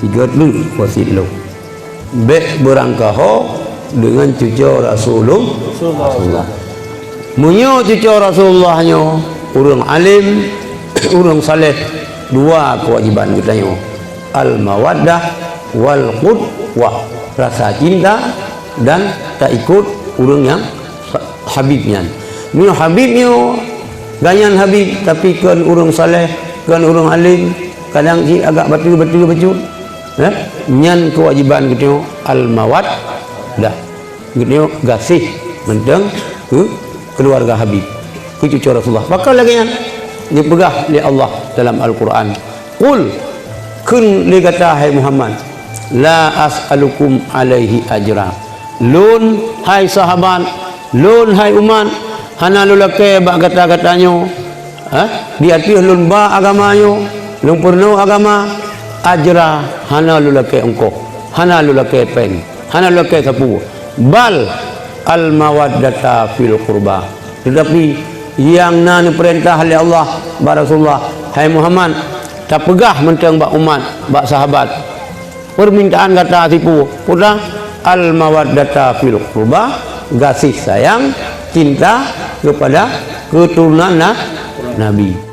tiga lu wasit lu be berangkah dengan cucu Rasulullah. Munyo cucu Rasulullahnya orang alim, orang saleh, dua kewajiban katanya. Al-mawaddah wal qudwah, rasa cinta dan tak ikut orang yang habibnya. Ni habibnya ganyan habib tapi kan orang saleh, kan orang alim, kadang si agak betul nyan kewajiban kita al-mawaddah kita gasih mentang ke keluarga habib ke cucu Rasulullah. Bakal lagi yang dipegah oleh Allah dalam Al-Quran. Qul kun li kata hai Muhammad la as'alukum alaihi ajra. Lun hai sahabat, lun hai umat, hana lulake bak kata-katanya di atas lun ba agamanya, lun purno agama ajra hana lulake engkau, hana lulake peng, hana lulake sapu bal al mawaddata fil qurba. Tetapi yang nan perintah oleh Allah ba Rasulullah, hai Muhammad tak pegah mentang bak umat, bak sahabat. Permintaan kata tipu pulang al mawaddata fil qurba, kasih sayang cinta kepada keturunan Nabi.